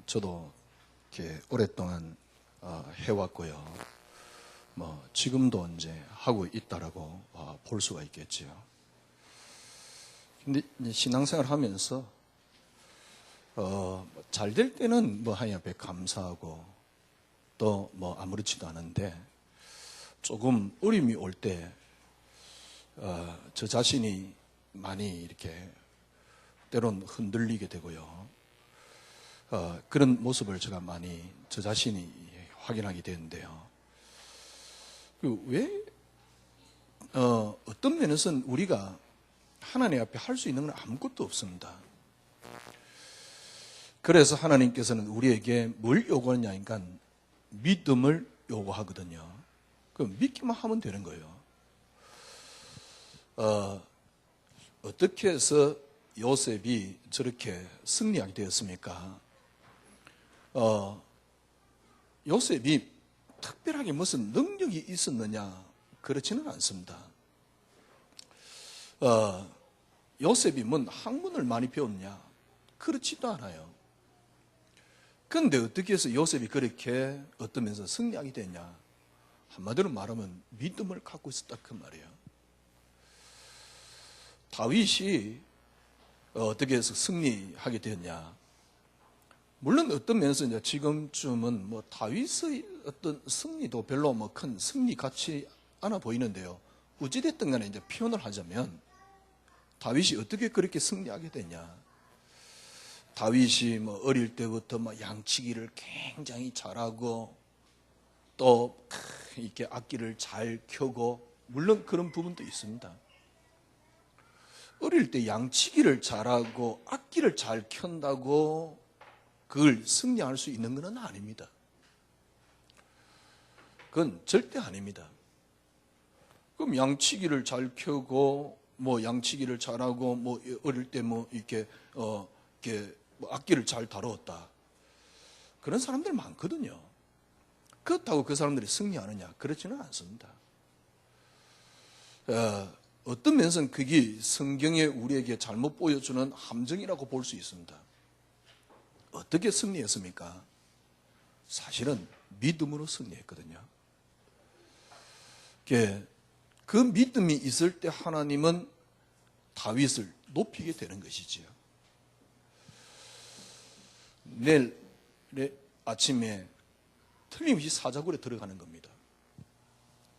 저도 이렇게 오랫동안 해왔고요. 지금도 이제 하고 있다라고 볼 수가 있겠지요. 근데 이제 신앙생활 하면서 잘 될 때는 하나님 앞에 감사하고 또 아무렇지도 않은데 조금 어려움이 올 때 저 자신이 많이 이렇게 때론 흔들리게 되고요. 그런 모습을 제가 많이 저 자신이 확인하게 되는데요. 왜 어떤 면에서는 우리가 하나님 앞에 할 수 있는 건 아무것도 없습니다. 그래서 하나님께서는 우리에게 뭘 요구하느냐 하니까 믿음을 요구하거든요. 그럼 믿기만 하면 되는 거예요. 어떻게 해서 요셉이 저렇게 승리하게 되었습니까? 요셉이 특별하게 무슨 능력이 있었느냐? 그렇지는 않습니다. 요셉이 학문을 많이 배웠냐? 그렇지도 않아요. 그런데 어떻게 해서 요셉이 그렇게 어떤 면에서 승리하게 됐냐? 한마디로 말하면 믿음을 갖고 있었다 그 말이에요. 다윗이 어떻게 해서 승리하게 되었냐? 물론 어떤 면에서 이제 지금쯤은 다윗의 어떤 승리도 별로 큰 승리 같이 않아 보이는데요. 어찌됐든 간에 이제 표현을 하자면 다윗이 어떻게 그렇게 승리하게 되냐? 다윗이 어릴 때부터 양치기를 굉장히 잘하고 또 이렇게 악기를 잘 켜고 물론 그런 부분도 있습니다. 어릴 때 양치기를 잘하고 악기를 잘 켠다고 그걸 승리할 수 있는 건 아닙니다. 그건 절대 아닙니다. 그럼 양치기를 잘 켜고 양치기를 잘하고 어릴 때 이렇게 악기를 잘 다루었다. 그런 사람들 많거든요. 그렇다고 그 사람들이 승리하느냐? 그렇지는 않습니다. 어떤 면에서는 그게 성경에 우리에게 잘못 보여주는 함정이라고 볼 수 있습니다. 어떻게 승리했습니까? 사실은 믿음으로 승리했거든요. 그 믿음이 있을 때 하나님은 다윗을 높이게 되는 것이지요. 내일 아침에 틀림없이 사자굴에 들어가는 겁니다.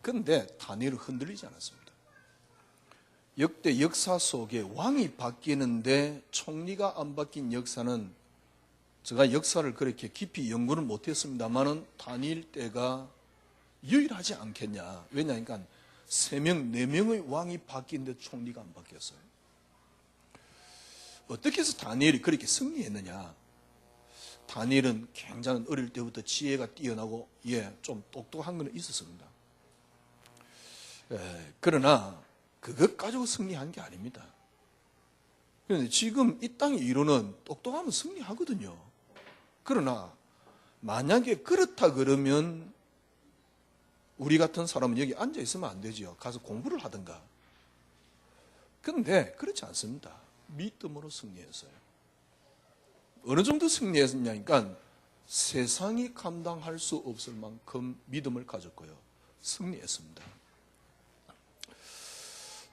그런데 다니엘은 흔들리지 않았습니다. 역대 역사 속에 왕이 바뀌는데 총리가 안 바뀐 역사는 제가 역사를 그렇게 깊이 연구를 못했습니다만은 다니엘 때가 유일하지 않겠냐. 왜냐하니까 3명, 4명의 왕이 바뀌는데 총리가 안 바뀌었어요. 어떻게 해서 다니엘이 그렇게 승리했느냐? 다니엘은 굉장히 어릴 때부터 지혜가 뛰어나고 좀 똑똑한 건 있었습니다. 그러나 그것 가지고 승리한 게 아닙니다. 그런데 지금 이 땅의 이론은 똑똑하면 승리하거든요. 그러나 만약에 그렇다 그러면 우리 같은 사람은 여기 앉아 있으면 안 되죠. 가서 공부를 하든가. 그런데 그렇지 않습니다. 믿음으로 승리했어요. 어느 정도 승리했냐니까 세상이 감당할 수 없을 만큼 믿음을 가졌고요. 승리했습니다.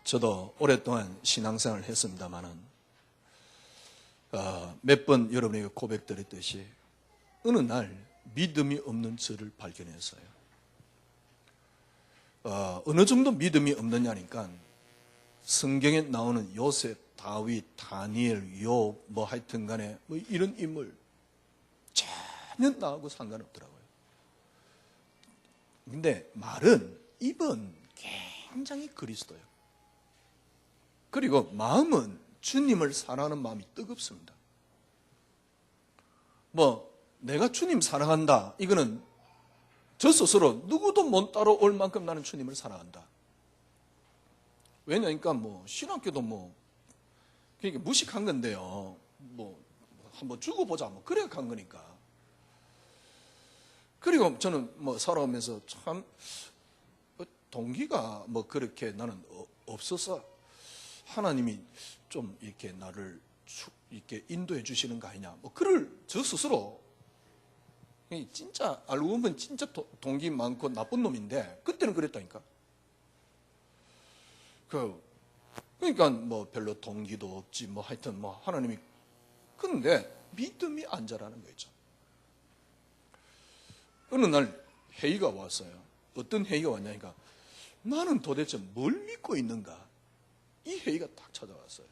저도 오랫동안 신앙생활을 했습니다마는 몇 번 여러분에게 고백드렸듯이 어느 날 믿음이 없는 저를 발견했어요. 어느 정도 믿음이 없느냐니까 성경에 나오는 요셉, 다윗, 다니엘, 욥 하여튼 간에 이런 인물 전혀 나하고 상관없더라고요. 근데 말은 입은 굉장히 그리스도예요. 그리고 마음은 주님을 사랑하는 마음이 뜨겁습니다. 내가 주님 사랑한다. 이거는 저 스스로 누구도 못 따라올 만큼 나는 주님을 사랑한다. 왜냐니까 신학교도 그러니까 무식한 건데요. 한번 죽어보자. 그래 간 거니까. 그리고 저는 살아오면서 참 동기가 그렇게 나는 없어서 하나님이 좀 이렇게 나를 이렇게 인도해 주시는 거 아니냐. 그를 저 스스로 진짜 알고 보면 진짜 동기 많고 나쁜 놈인데 그때는 그랬다니까. 그러니까 뭐 별로 동기도 없지 뭐 하여튼 뭐 하나님이 근데 믿음이 안 자라는 거죠. 어느 날 회의가 왔어요. 어떤 회의가 왔냐니까 나는 도대체 뭘 믿고 있는가? 이 회의가 딱 찾아왔어요.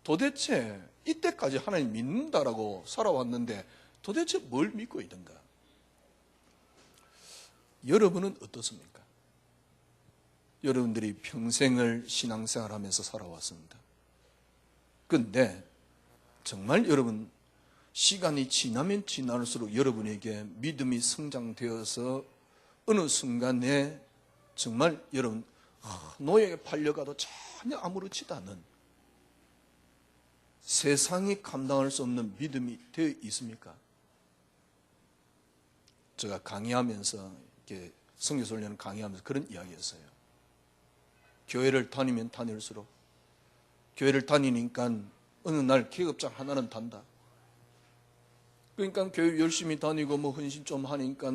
도대체 이때까지 하나님 믿는다라고 살아왔는데 도대체 뭘 믿고 있는가? 여러분은 어떻습니까? 여러분들이 평생을 신앙생활하면서 살아왔습니다. 그런데 정말 여러분 시간이 지나면 지날수록 여러분에게 믿음이 성장되어서 어느 순간에 정말 여러분 노예에 팔려가도 전혀 아무렇지도 않은 세상이 감당할 수 없는 믿음이 되어 있습니까? 제가 강의하면서 이렇게 성교설련 강의하면서 그런 이야기였어요. 교회를 다니면 다닐수록 교회를 다니니까 어느 날 계급장 하나는 단다. 그러니까 교회 열심히 다니고 뭐 헌신 좀 하니까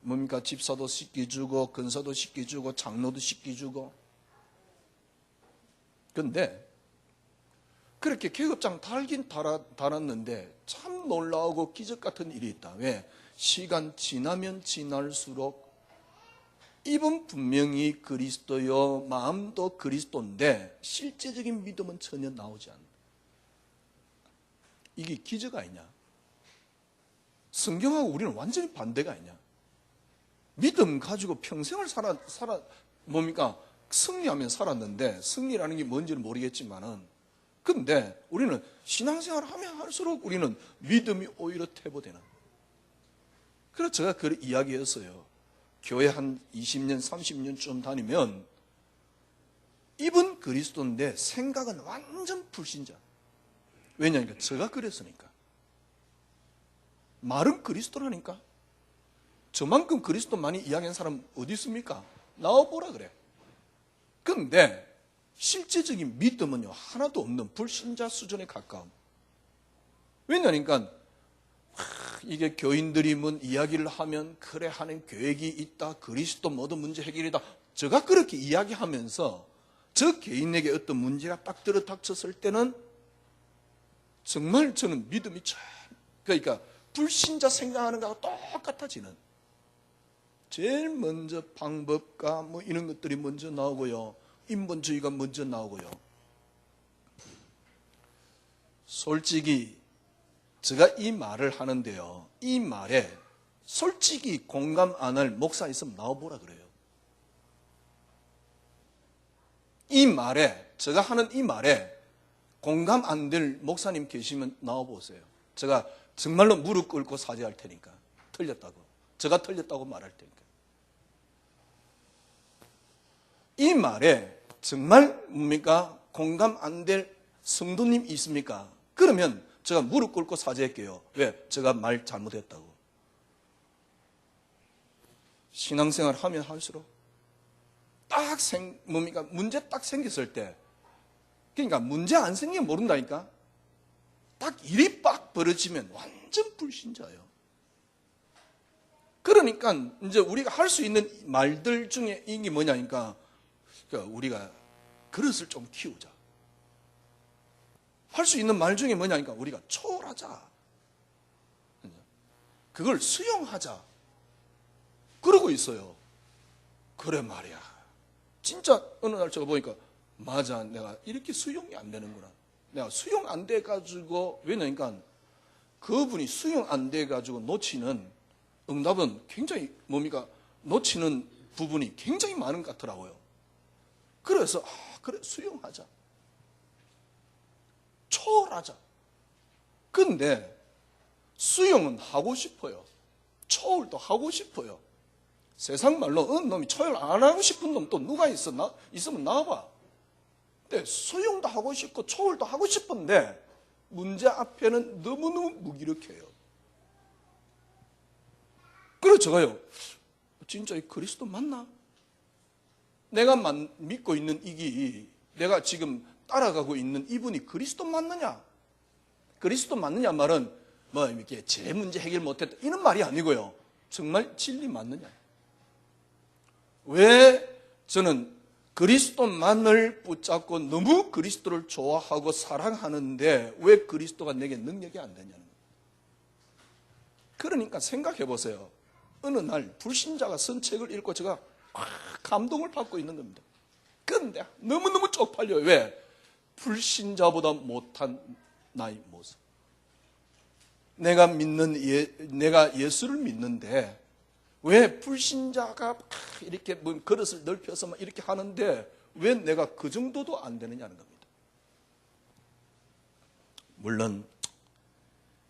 뭡니까 집사도 시켜주고 근사도 시켜주고 장로도 시켜주고. 그런데 그렇게 계급장 달긴 달았는데 참 놀라우고 기적 같은 일이 있다. 왜? 시간 지나면 지날수록 입은 분명히 그리스도요 마음도 그리스도인데 실제적인 믿음은 전혀 나오지 않는다. 이게 기적 아니냐? 성경하고 우리는 완전히 반대가 아니냐? 믿음 가지고 평생을 뭡니까? 승리하며 살았는데 승리라는 게 뭔지는 모르겠지만은 근데 우리는 신앙생활을 하면 할수록 우리는 믿음이 오히려 퇴보되는. 그래서 제가 그 이야기했어요. 교회 한 20년, 30년쯤 다니면 입은 그리스도인데 생각은 완전 불신자. 왜냐니까 제가 그랬으니까. 말은 그리스도라니까. 저만큼 그리스도 많이 이야기하는 사람 어디 있습니까? 나와보라 그래. 근데 실제적인 믿음은요 하나도 없는 불신자 수준에 가까운. 왜냐니까 이게 교인들이 뭔 이야기를 하면 그래 하는 계획이 있다. 그리스도 모든 문제 해결이다. 제가 그렇게 이야기하면서 저 개인에게 어떤 문제가 딱 들어닥쳤을 때는 정말 저는 믿음이 그러니까 불신자 생각하는 거하고 똑같아지는. 제일 먼저 방법과 뭐 이런 것들이 먼저 나오고요. 인본주의가 먼저 나오고요. 솔직히 제가 이 말을 하는데요. 이 말에 솔직히 공감 안 할 목사 있으면 나와보라 그래요. 이 말에 제가 하는 이 말에 공감 안 될 목사님 계시면 나와보세요. 제가 정말로 무릎 꿇고 사죄할 테니까. 틀렸다고. 제가 틀렸다고 말할 테니까. 이 말에 정말 뭡니까? 공감 안 될 성도님 있습니까? 그러면 제가 무릎 꿇고 사죄할게요. 왜? 제가 말 잘못했다고. 신앙생활 하면 할수록 뭡니까? 문제 딱 생겼을 때 그러니까 문제 안 생기면 모른다니까. 딱 일이 빡 벌어지면 완전 불신자예요. 그러니까 이제 우리가 할 수 있는 말들 중에 이게 뭐냐니까 그러니까 우리가 그릇을 좀 키우자. 할 수 있는 말 중에 뭐냐니까 우리가 초월하자. 그걸 수용하자. 그러고 있어요. 그래 말이야. 진짜 어느 날 제가 보니까 맞아, 내가 이렇게 수용이 안 되는구나. 내가 수용 안 돼가지고 왜냐니까 그분이 수용 안 돼가지고 놓치는 응답은 굉장히 뭡니까? 놓치는 부분이 굉장히 많은 것 같더라고요. 그래서 그래 수용하자. 초월하자. 근데 수용은 하고 싶어요. 초월도 하고 싶어요. 세상 말로 놈이 초월 안 하고 싶은 놈 또 누가 있으면 나와봐. 근데 수용도 하고 싶고 초월도 하고 싶은데 문제 앞에는 너무너무 무기력해요. 그래서 제가요, 진짜 이 그리스도 맞나? 내가 믿고 있는 내가 지금 따라가고 있는 이분이 그리스도 맞느냐? 그리스도 맞느냐 말은 뭐 이렇게 제 문제 해결 못했다 이런 말이 아니고요. 정말 진리 맞느냐? 왜 저는 그리스도만을 붙잡고 너무 그리스도를 좋아하고 사랑하는데 왜 그리스도가 내게 능력이 안 되냐는 거예요. 그러니까 생각해 보세요. 어느 날 불신자가 쓴 책을 읽고 제가 감동을 받고 있는 겁니다. 그런데 너무너무 쪽팔려요. 왜? 불신자보다 못한 나의 모습. 내가 예수를 믿는데 왜 불신자가 이렇게 그릇을 넓혀서 막 이렇게 하는데 왜 내가 그 정도도 안 되느냐는 겁니다. 물론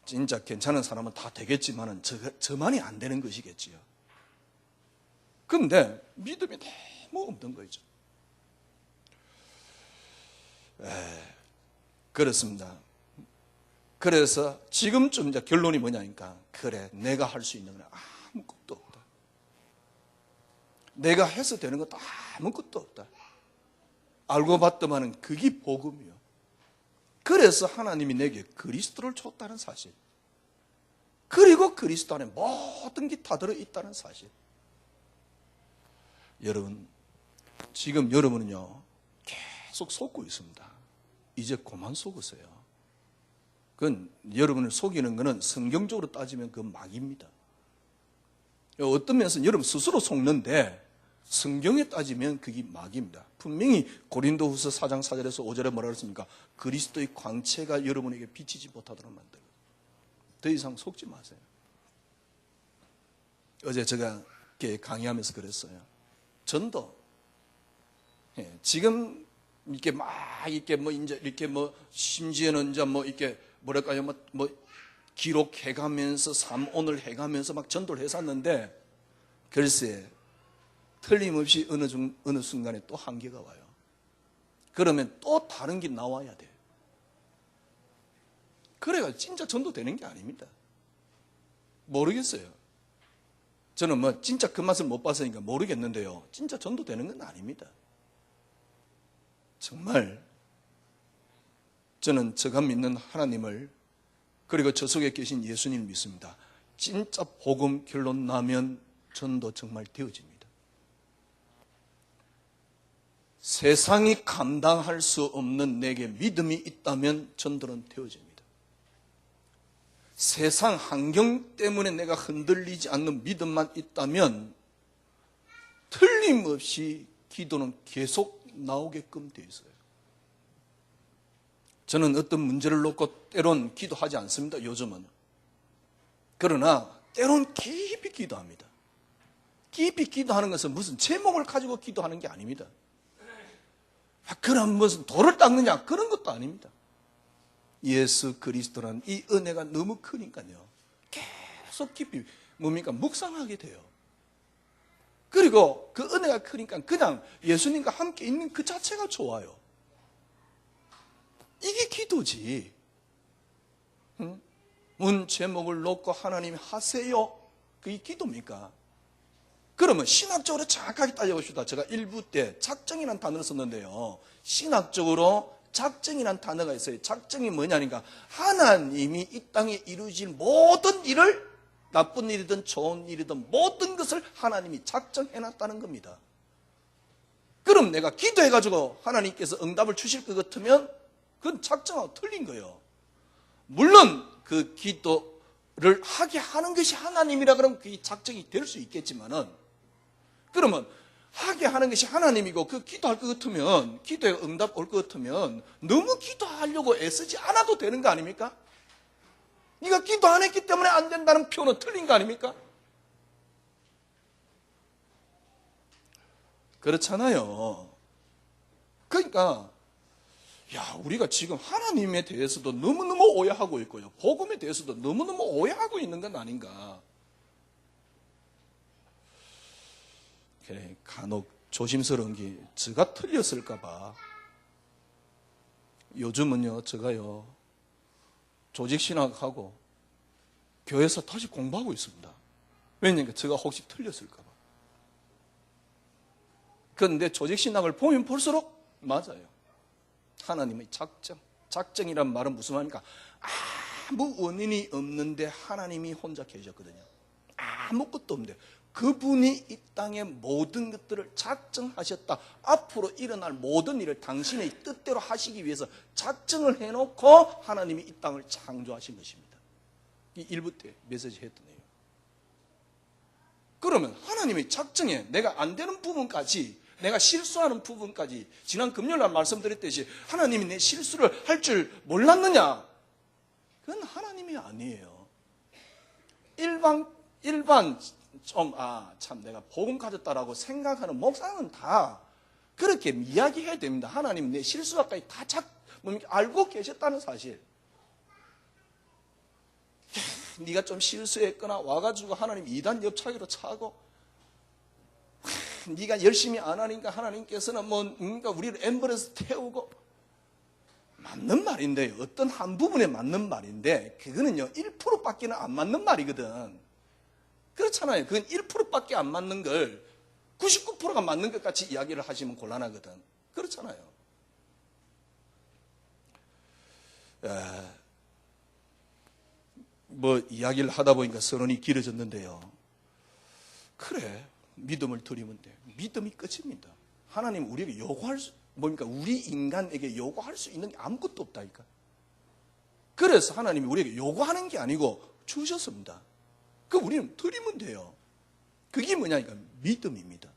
진짜 괜찮은 사람은 다 되겠지만은 저만이 안 되는 것이겠지요. 그런데 믿음이 너무 없는 거죠. 그렇습니다. 그래서 지금쯤 이제 결론이 뭐냐니까, 그래, 내가 할 수 있는 건 아무것도 없다. 내가 해서 되는 것도 아무것도 없다. 알고 봤더만은 그게 복음이요. 그래서 하나님이 내게 그리스도를 줬다는 사실. 그리고 그리스도 안에 모든 게 다 들어있다는 사실. 여러분, 지금 여러분은요, 계속 속고 있습니다. 이제 그만 속으세요. 그건 여러분을 속이는 것은 성경적으로 따지면 그 마귀입니다. 어떤 면에서는 여러분 스스로 속는데 성경에 따지면 그게 마귀입니다. 분명히 고린도후서 4장 4절에서 5절에 뭐라 그랬습니까? 그리스도의 광채가 여러분에게 비치지 못하도록 만들고. 더 이상 속지 마세요. 어제 제가 강의하면서 그랬어요. 전도. 지금 이렇게 막 이렇게 뭐 이제 이렇게 뭐 심지어는 이제 뭐 이렇게 뭐랄까요 뭐 기록해가면서 삶온을 해가면서 막 전도를 했었는데 글쎄 틀림없이 어느 순간에 또 한계가 와요. 그러면 또 다른 게 나와야 돼요. 그래가 진짜 전도되는 게 아닙니다. 모르겠어요. 저는 뭐 진짜 그 맛을 못 봤으니까 모르겠는데요. 진짜 전도되는 건 아닙니다. 정말 저는 제가 믿는 하나님을 그리고 저 속에 계신 예수님을 믿습니다. 진짜 복음 결론 나면 전도 정말 되어집니다. 세상이 감당할 수 없는 내게 믿음이 있다면 전도는 되어집니다. 세상 환경 때문에 내가 흔들리지 않는 믿음만 있다면 틀림없이 기도는 계속 나오게끔 되어 있어요. 저는 어떤 문제를 놓고 때론 기도하지 않습니다. 요즘은. 그러나 때론 깊이 기도합니다. 깊이 기도하는 것은 무슨 제목을 가지고 기도하는 게 아닙니다. 그럼 무슨 돌을 닦느냐 그런 것도 아닙니다. 예수 그리스도라는 이 은혜가 너무 크니까요. 계속 깊이 뭡니까? 묵상하게 돼요. 그리고 그 은혜가 크니까 그냥 예수님과 함께 있는 그 자체가 좋아요. 이게 기도지. 문 제목을 놓고 하나님 하세요. 그게 기도입니까? 그러면 신학적으로 정확하게 따져봅시다. 제가 1부 때 작정이라는 단어를 썼는데요. 신학적으로 작정이라는 단어가 있어요. 작정이 뭐냐니까 하나님이 이 땅에 이루어질 모든 일을 나쁜 일이든 좋은 일이든 모든 것을 하나님이 작정해놨다는 겁니다. 그럼 내가 기도해가지고 하나님께서 응답을 주실 것 같으면 그건 작정하고 틀린 거예요. 물론 그 기도를 하게 하는 것이 하나님이라 그러면 그게 작정이 될 수 있겠지만은 그러면 하게 하는 것이 하나님이고 그 기도할 것 같으면 기도에 응답 올 것 같으면 너무 기도하려고 애쓰지 않아도 되는 거 아닙니까? 네가 기도 안 했기 때문에 안 된다는 표현은 틀린 거 아닙니까? 그렇잖아요. 그러니까 우리가 지금 하나님에 대해서도 너무너무 오해하고 있고요. 복음에 대해서도 너무너무 오해하고 있는 건 아닌가. 그래, 간혹 조심스러운 게 제가 틀렸을까 봐. 요즘은요, 제가요, 조직신학하고 교회에서 다시 공부하고 있습니다. 왜냐면 제가 혹시 틀렸을까 봐. 그런데 조직신학을 보면 볼수록 맞아요. 하나님의 작정이란 말은 무슨 말입니까? 아무 원인이 없는데 하나님이 혼자 계셨거든요. 아무것도 없는데 그분이 이 땅의 모든 것들을 작정하셨다. 앞으로 일어날 모든 일을 당신의 뜻대로 하시기 위해서 작정을 해놓고 하나님이 이 땅을 창조하신 것입니다. 이 1부 때 메시지 했던 내용. 그러면 하나님의 작정에 내가 안 되는 부분까지, 내가 실수하는 부분까지, 지난 금요일날 말씀드렸듯이 하나님이 내 실수를 할 줄 몰랐느냐? 그건 하나님이 아니에요. 일반 참 내가 복음 가졌다라고 생각하는 목사는 다 그렇게 이야기해야 됩니다. 하나님 내 실수까지 다 알고 계셨다는 사실. 네가 좀 실수했거나 와가지고 하나님 이단 옆차기로 차고, 네가 열심히 안 하니까 하나님께서는 그러니까 우리를 엠버레스 태우고, 맞는 말인데, 어떤 한 부분에 맞는 말인데 그거는요 1%밖에는 안 맞는 말이거든. 그렇잖아요. 그건 1%밖에 안 맞는 걸 99%가 맞는 것 같이 이야기를 하시면 곤란하거든. 그렇잖아요. 이야기를 하다 보니까 서론이 길어졌는데요. 그래, 믿음을 드리면 돼. 믿음이 끝입니다. 하나님 우리에게 우리 인간에게 요구할 수 있는 게 아무것도 없다니까. 그래서 하나님이 우리에게 요구하는 게 아니고 주셨습니다. 그 우리는 드리면 돼요. 그게 뭐냐니까 믿음입니다.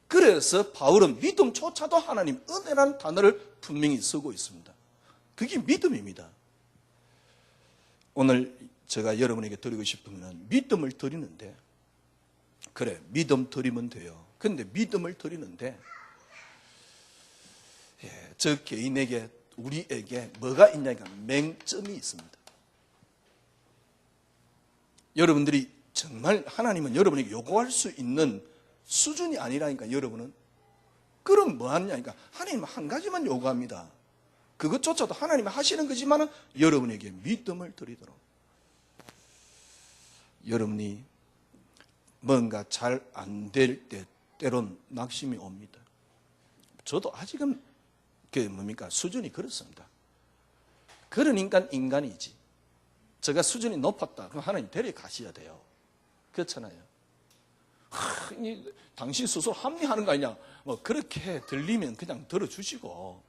그래서 바울은 믿음조차도 하나님 은혜라는 단어를 분명히 쓰고 있습니다. 그게 믿음입니다. 오늘 제가 여러분에게 드리고 싶은 건 믿음을 드리는데, 그래 믿음 드리면 돼요. 근데 믿음을 드리는데 저 개인에게, 우리에게 뭐가 있냐니까 맹점이 있습니다. 여러분들이 정말 하나님은 여러분에게 요구할 수 있는 수준이 아니라니까. 여러분은 그럼 뭐 하느냐니까 하나님은 한 가지만 요구합니다. 그것조차도 하나님이 하시는 거지만 여러분에게 믿음을 드리도록. 여러분이 뭔가 잘 안 될 때 때론 낙심이 옵니다. 저도 아직은 수준이 그렇습니다. 그러니까 인간이지. 제가 수준이 높았다. 그럼 하나님 데려가셔야 돼요. 그렇잖아요. 당신 스스로 합리하는 거 아니냐? 그렇게 들리면 그냥 들어주시고.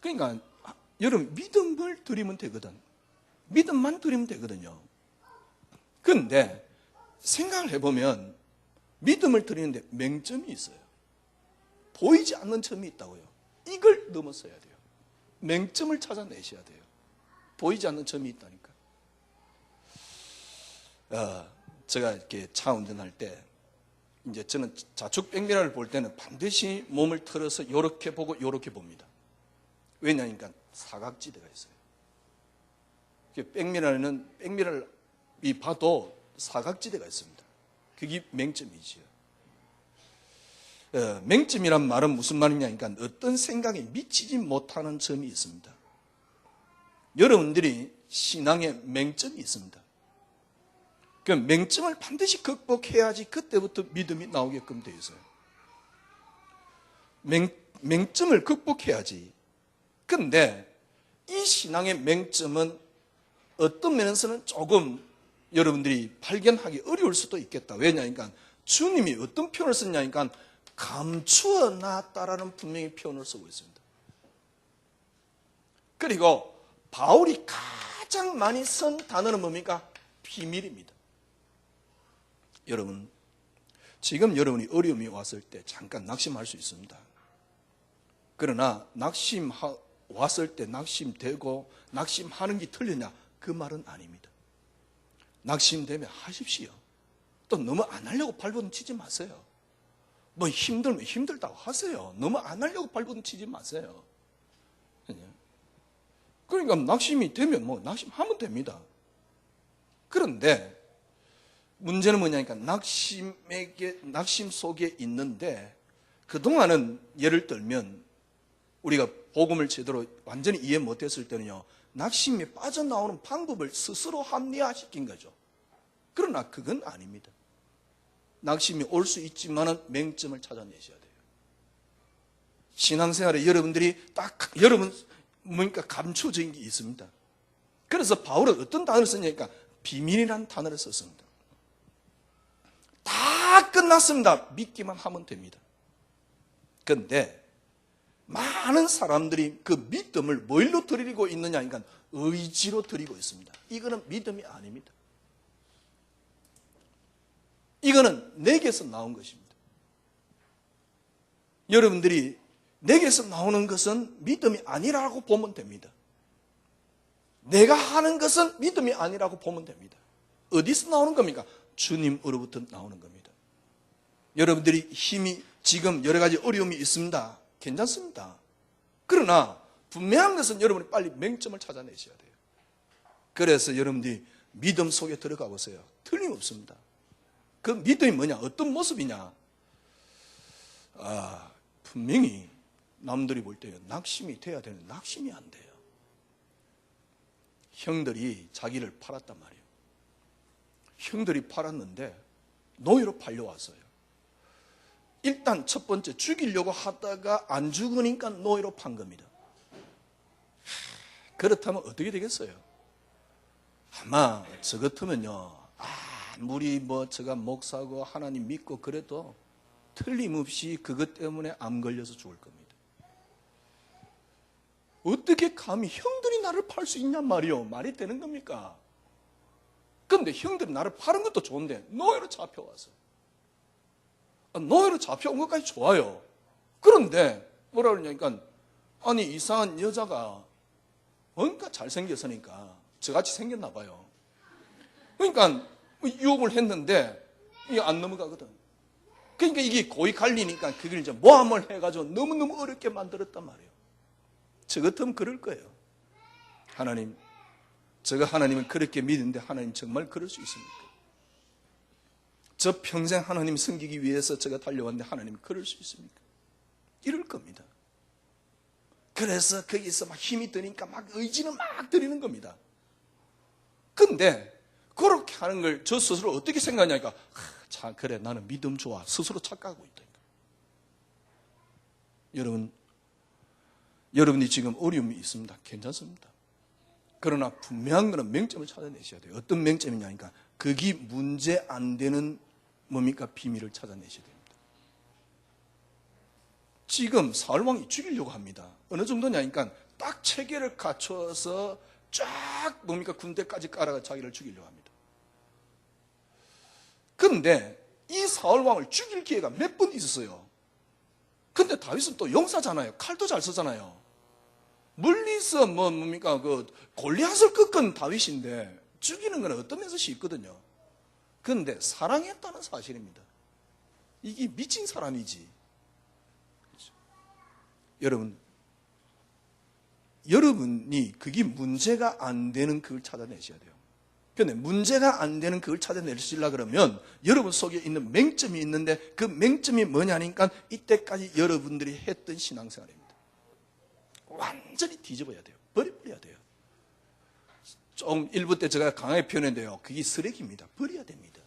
그러니까 여러분 믿음을 드리면 되거든. 믿음만 드리면 되거든요. 그런데 생각을 해보면 믿음을 드리는데 맹점이 있어요. 보이지 않는 점이 있다고요. 이걸 넘어서야 돼요. 맹점을 찾아내셔야 돼요. 보이지 않는 점이 있다니까. 제가 이렇게 차 운전할 때, 이제 저는 좌측 백미러를 볼 때는 반드시 몸을 틀어서 이렇게 보고 이렇게 봅니다. 왜냐니까 사각지대가 있어요. 백미러를 봐도 사각지대가 있습니다. 그게 맹점이지요. 맹점이란 말은 무슨 말이냐니까 어떤 생각에 미치지 못하는 점이 있습니다. 여러분들이 신앙에 맹점이 있습니다. 그 맹점을 반드시 극복해야지 그때부터 믿음이 나오게끔 되어 있어요. 맹점을 극복해야지. 근데 이 신앙의 맹점은 어떤 면에서는 조금 여러분들이 발견하기 어려울 수도 있겠다. 왜냐니까 주님이 어떤 표현을 썼냐니까 감추어 놨다라는 분명히 표현을 쓰고 있습니다. 그리고 바울이 가장 많이 쓴 단어는 뭡니까? 비밀입니다. 여러분, 지금 여러분이 어려움이 왔을 때 잠깐 낙심할 수 있습니다. 그러나 왔을 때 낙심되고 낙심하는 게 틀리냐? 그 말은 아닙니다. 낙심되면 하십시오. 또 너무 안 하려고 발버둥 치지 마세요. 힘들면 힘들다고 하세요. 너무 안 하려고 발버둥 치지 마세요. 그러니까 낙심이 되면 낙심하면 됩니다. 그런데 문제는 뭐냐니까 낙심 속에 있는데 그동안은 예를 들면 우리가 복음을 제대로 완전히 이해 못했을 때는요, 낙심이 빠져나오는 방법을 스스로 합리화시킨 거죠. 그러나 그건 아닙니다. 낙심이 올 수 있지만은 맹점을 찾아내셔야 돼요. 신앙생활에 여러분들이 여러분 감춰진 게 있습니다. 그래서 바울은 어떤 단어를 썼냐니까 비밀이라는 단어를 썼습니다. 다 끝났습니다. 믿기만 하면 됩니다. 그런데 많은 사람들이 그 믿음을 뭘로 드리고 있느냐 하니까 의지로 드리고 있습니다. 이거는 믿음이 아닙니다. 이거는 내게서 나온 것입니다. 여러분들이 내게서 나오는 것은 믿음이 아니라고 보면 됩니다. 내가 하는 것은 믿음이 아니라고 보면 됩니다. 어디서 나오는 겁니까? 주님으로부터 나오는 겁니다. 여러분들이 힘이 지금 여러 가지 어려움이 있습니다. 괜찮습니다. 그러나 분명한 것은 여러분이 빨리 맹점을 찾아내셔야 돼요. 그래서 여러분들이 믿음 속에 들어가 보세요. 틀림없습니다. 그 믿음이 뭐냐? 어떤 모습이냐? 분명히 남들이 볼 때 낙심이 돼야 되는데 낙심이 안 돼요. 형들이 자기를 팔았단 말이에요. 형들이 팔았는데 노예로 팔려왔어요. 일단 첫 번째 죽이려고 하다가 안 죽으니까 노예로 판 겁니다. 그렇다면 어떻게 되겠어요? 아마 저 같으면요, 아무리 제가 목사고 하나님 믿고 그래도 틀림없이 그것 때문에 암 걸려서 죽을 겁니다. 어떻게 감히 형들이 나를 팔 수 있냔 말이요. 말이 되는 겁니까? 그런데 형들이 나를 파는 것도 좋은데 노예로 잡혀왔어요. 노예로 잡혀온 것까지 좋아요. 그런데 뭐라 그러냐니까 아니 이상한 여자가 뭔가 잘생겼으니까 저같이 생겼나 봐요. 그러니까 유혹을 했는데 이게 안 넘어가거든. 그러니까 이게 고이 갈리니까 그걸 이제 모함을 해가지고 너무너무 어렵게 만들었단 말이에요. 저 같으면 그럴 거예요. 하나님, 제가 하나님을 그렇게 믿는데 하나님 정말 그럴 수 있습니까? 저 평생 하나님 섬기기 위해서 제가 달려왔는데 하나님 그럴 수 있습니까? 이럴 겁니다. 그래서 거기서 막 힘이 드니까 막 의지는 막 드리는 겁니다. 근데 그렇게 하는 걸 저 스스로 어떻게 생각하냐니까 참 그래 나는 믿음 좋아 스스로 착각하고 있다니까. 여러분이 지금 어려움이 있습니다. 괜찮습니다. 그러나 분명한 것은 맹점을 찾아내셔야 돼요. 어떤 맹점이냐니까 그게 문제 안 되는 뭡니까? 비밀을 찾아내셔야 됩니다. 지금 사울왕이 죽이려고 합니다. 어느 정도냐니까 딱 체계를 갖춰서 쫙 뭡니까? 군대까지 깔아가 자기를 죽이려고 합니다. 그런데 이 사울왕을 죽일 기회가 몇 번 있었어요. 근데 다윗은 또 용사잖아요. 칼도 잘 쓰잖아요. 물리서 뭡니까? 골리앗을 꺾은 다윗인데 죽이는 건 어떤 면에서 쉽거든요. 그런데 사랑했다는 사실입니다. 이게 미친 사람이지. 그렇죠? 여러분이 그게 문제가 안 되는 그걸 찾아내셔야 돼요. 그런데 문제가 안 되는 그걸 찾아내시려고 그러면 여러분 속에 있는 맹점이 있는데 그 맹점이 뭐냐니까 이때까지 여러분들이 했던 신앙생활입니다. 완전히 뒤집어야 돼요. 버려야 돼요. 좀 일부 때 제가 강하게 표현했는데요. 그게 쓰레기입니다. 버려야 됩니다.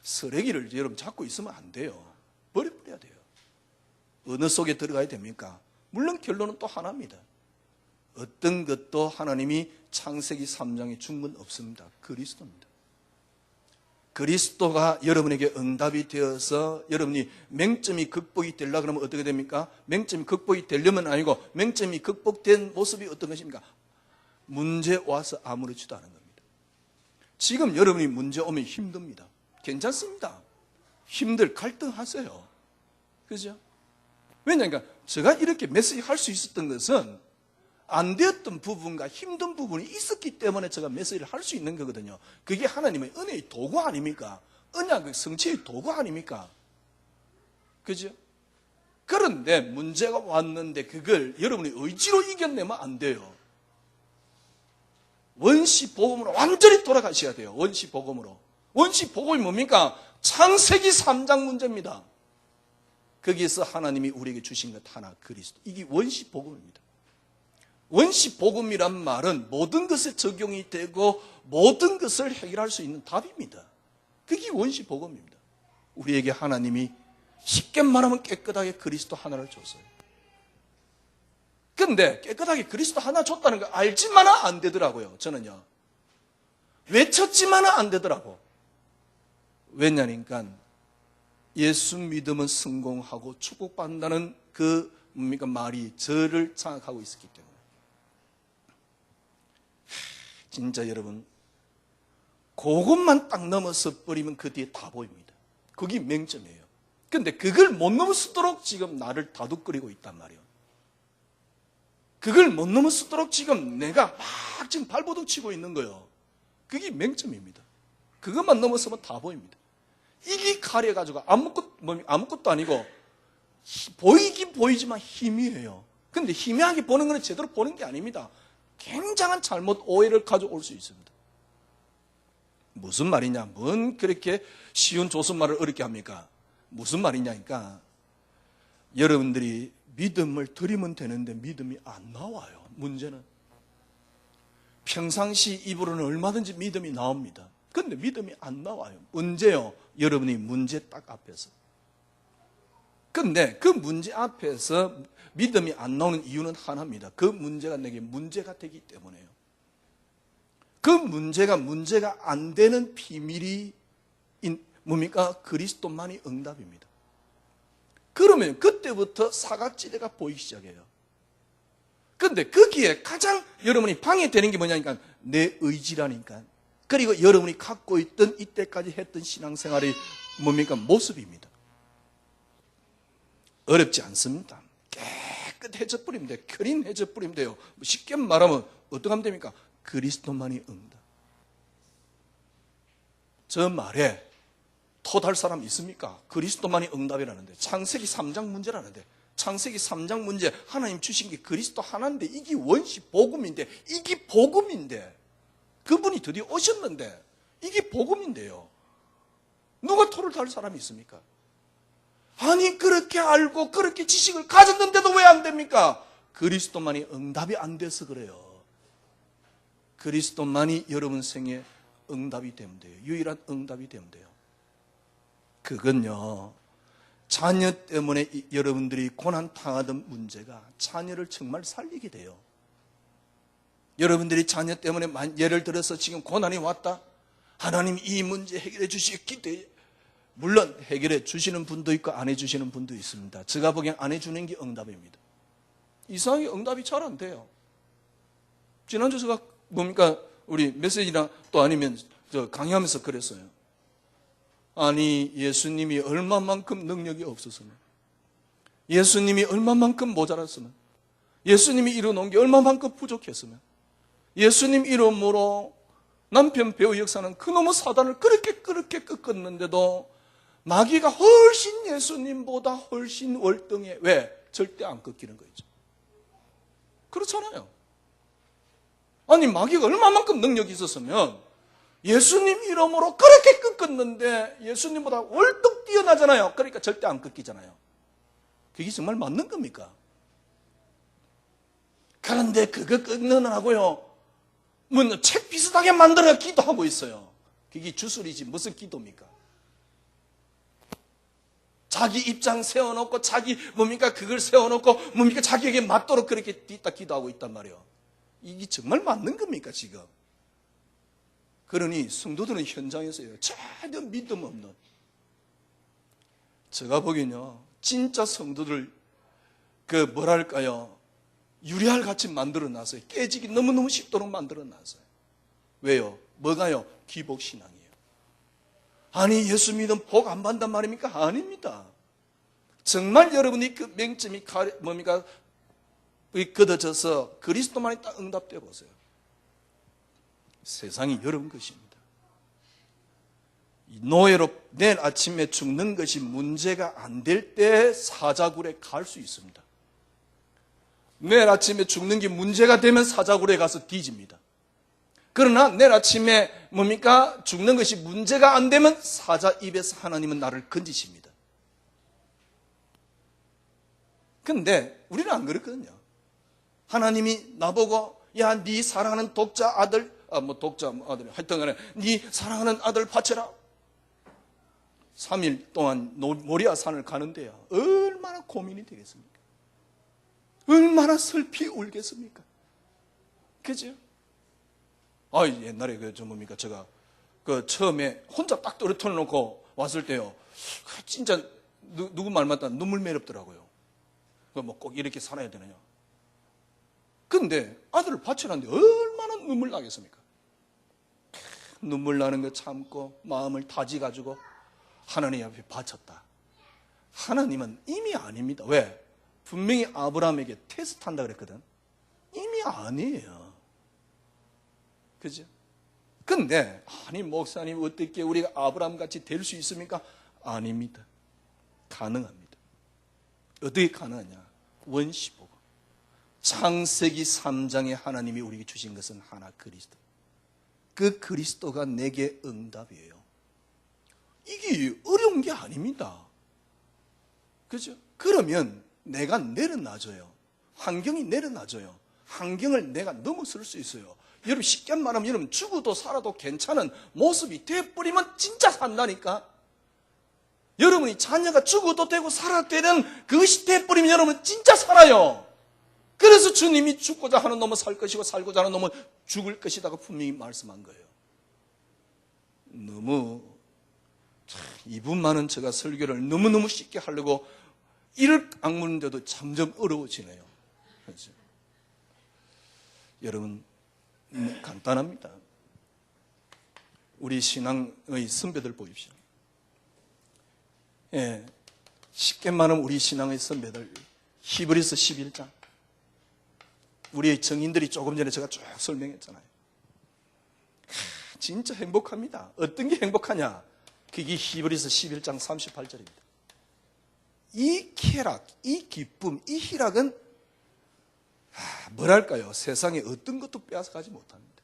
쓰레기를 여러분 잡고 있으면 안 돼요. 버려야 돼요. 어느 속에 들어가야 됩니까? 물론 결론은 또 하나입니다. 어떤 것도 하나님이 창세기 3장에 준 건 없습니다. 그리스도입니다. 그리스도가 여러분에게 응답이 되어서 여러분이 맹점이 극복이 되려고 그러면 어떻게 됩니까? 맹점이 극복이 되려면 아니고 맹점이 극복된 모습이 어떤 것입니까? 문제 와서 아무렇지도 않은 겁니다. 지금 여러분이 문제 오면 힘듭니다. 괜찮습니다. 힘들 갈등하세요. 그죠? 왜냐하면 제가 이렇게 메시지 할 수 있었던 것은 안 되었던 부분과 힘든 부분이 있었기 때문에 제가 메시지를 할 수 있는 거거든요. 그게 하나님의 은혜의 도구 아닙니까? 언약의 성취의 도구 아닙니까? 그죠? 그런데 문제가 왔는데 그걸 여러분이 의지로 이겨내면 안 돼요. 원시복음으로 완전히 돌아가셔야 돼요. 원시복음으로. 원시복음이 뭡니까? 창세기 3장 문제입니다. 거기에서 하나님이 우리에게 주신 것 하나, 그리스도. 이게 원시복음입니다. 원시복음이란 말은 모든 것에 적용이 되고 모든 것을 해결할 수 있는 답입니다. 그게 원시복음입니다. 우리에게 하나님이 쉽게 말하면 깨끗하게 그리스도 하나를 줬어요. 근데 깨끗하게 그리스도 하나 줬다는 거 알지만은 안 되더라고요. 저는요. 외쳤지만은 안 되더라고. 왜냐니까 예수 믿으면 성공하고 축복받는다는 그 말이 저를 장악하고 있었기 때문에. 진짜 여러분, 그것만 딱 넘어서 버리면 그 뒤에 다 보입니다. 그게 맹점이에요. 근데 그걸 못 넘어서도록 지금 나를 다독거리고 있단 말이에요. 그걸 못 넘어서도록 지금 내가 막 지금 발버둥 치고 있는 거예요. 그게 맹점입니다. 그것만 넘어서면 다 보입니다. 이게 가려가지고 아무것도 아니고 보이긴 보이지만 희미해요. 근데 희미하게 보는 건 제대로 보는 게 아닙니다. 굉장한 잘못 오해를 가져올 수 있습니다. 무슨 말이냐? 뭔 그렇게 쉬운 조선말을 어렵게 합니까? 무슨 말이냐니까 여러분들이 믿음을 드리면 되는데 믿음이 안 나와요. 문제는 평상시 입으로는 얼마든지 믿음이 나옵니다. 근데 믿음이 안 나와요. 언제요? 여러분이 문제 딱 앞에서. 근데 그 문제 앞에서 믿음이 안 나오는 이유는 하나입니다. 그 문제가 내게 문제가 되기 때문에요. 그 문제가 안 되는 비밀이 뭡니까? 그리스도만이 응답입니다. 그러면 그때부터 사각지대가 보이기 시작해요. 근데 거기에 가장 여러분이 방해되는 게 뭐냐니까 내 의지라니까. 그리고 여러분이 갖고 있던 이때까지 했던 신앙생활의 뭡니까? 모습입니다. 어렵지 않습니다. 깨끗해져 버리면 돼요. 클린해져 버리면 돼요. 쉽게 말하면 어떻게 하면 됩니까? 그리스도만이 응답. 저 말에 토달 사람 있습니까? 그리스도만이 응답이라는데 창세기 3장 문제라는데 창세기 3장 문제 하나님 주신 게 그리스도 하나인데 이게 원시 복음인데 이게 복음인데 그분이 드디어 오셨는데 이게 복음인데요. 누가 토를 달 사람이 있습니까? 아니 그렇게 알고 그렇게 지식을 가졌는데도 왜 안 됩니까? 그리스도만이 응답이 안 돼서 그래요. 그리스도만이 여러분 생에 응답이 되면 돼요. 유일한 응답이 되면 돼요. 그건요, 자녀 때문에 여러분들이 고난당하던 문제가 자녀를 정말 살리게 돼요. 여러분들이 자녀 때문에 예를 들어서 지금 고난이 왔다. 하나님 이 문제 해결해 주시기. 물론 해결해 주시는 분도 있고 안 해주시는 분도 있습니다. 제가 보기엔 안 해주는 게 응답입니다. 이상하게 응답이 잘 안 돼요. 지난주 제가 우리 메시지나 또 아니면 강의하면서 그랬어요. 아니 예수님이 얼마만큼 능력이 없었으면, 예수님이 얼마만큼 모자랐으면, 예수님이 이뤄놓은 게 얼마만큼 부족했으면, 예수님 이름으로 남편 배우 역사는 그놈의 사단을 그렇게 꺾었는데도 마귀가 훨씬 예수님보다 훨씬 월등해. 왜? 절대 안 꺾이는 거죠. 그렇잖아요. 아니 마귀가 얼마만큼 능력이 있었으면 예수님 이름으로 그렇게 꺾었는데 예수님보다 월등 뛰어나잖아요. 그러니까 절대 안 꺾이잖아요. 그게 정말 맞는 겁니까? 그런데 그거 끊느라고요, 책 비슷하게 만들어 기도하고 있어요. 그게 주술이지 무슨 기도입니까? 자기 입장 세워놓고 자기 그걸 세워놓고 자기에게 맞도록 그렇게 딱 기도하고 있단 말이에요. 이게 정말 맞는 겁니까 지금? 그러니 성도들은 현장에서요 전혀 믿음 없는, 제가 보기엔요 진짜 성도들 유리알 같이 만들어 놨어요. 깨지기 너무너무 쉽도록 만들어 놨어요. 왜요? 뭐가요? 기복신앙이에요. 아니 예수 믿으면 복 안 받는단 말입니까? 아닙니다. 정말 여러분이 그 맹점이 걷어져서 그리스도만이 딱 응답되어 보세요. 세상이 여러분 것입니다. 노예로 내일 아침에 죽는 것이 문제가 안 될 때 사자굴에 갈 수 있습니다. 내일 아침에 죽는 게 문제가 되면 사자굴에 가서 뒤집니다. 그러나 내일 아침에 죽는 것이 문제가 안 되면 사자 입에서 하나님은 나를 건지십니다. 근데 우리는 안 그렇거든요. 하나님이 나보고 야, 네 사랑하는 독자 아들, 하여튼 간에 네 사랑하는 아들 바쳐라. 3일 동안 모리아 산을 가는데요. 얼마나 고민이 되겠습니까? 얼마나 슬피 울겠습니까? 그죠? 옛날에 뭡니까? 제가 처음에 혼자 딱 떨어뜨려 놓고 왔을 때요. 진짜 누구 말마다 눈물 매렵더라고요. 뭐 꼭 이렇게 살아야 되느냐. 근데 아들을 바치라는데 얼마나 눈물 나겠습니까? 눈물 나는 거 참고 마음을 다지가지고 하나님 앞에 바쳤다. 하나님은 이미 아닙니다. 왜? 분명히 아브라함에게 테스트한다 그랬거든. 이미 아니에요. 그죠? 근데 아니 목사님 어떻게 우리가 아브라함같이 될 수 있습니까? 아닙니다. 가능합니다. 어떻게 가능하냐? 원시 보고 창세기 3장에 하나님이 우리에게 주신 것은 하나 그리스도. 그 그리스도가 내게 응답이에요. 이게 어려운 게 아닙니다. 그죠? 그러면 내가 내려놔줘요. 환경이 내려놔줘요. 환경을 내가 넘어설 수 있어요. 여러분 쉽게 말하면 여러분 죽어도 살아도 괜찮은 모습이 돼버리면 진짜 산다니까. 여러분이 자녀가 죽어도 되고 살아도 되는 그것이 돼버리면 여러분 진짜 살아요. 그래서 주님이 죽고자 하는 놈은 살 것이고 살고자 하는 놈은 죽을 것이다고 분명히 말씀한 거예요. 너무 이분만은 제가 설교를 너무너무 쉽게 하려고 이를 악무는데도 점점 어려워지네요. 그렇죠? 여러분 간단합니다. 우리 신앙의 선배들 보십시오. 쉽게 말하면 우리 신앙의 선배들 히브리서 11장 우리 정인들이 조금 전에 제가 쭉 설명했잖아요. 진짜 행복합니다. 어떤 게 행복하냐? 그게 히브리서 11장 38절입니다. 이 쾌락, 이 기쁨, 이 희락은 뭐랄까요? 세상에 어떤 것도 빼앗아가지 못합니다.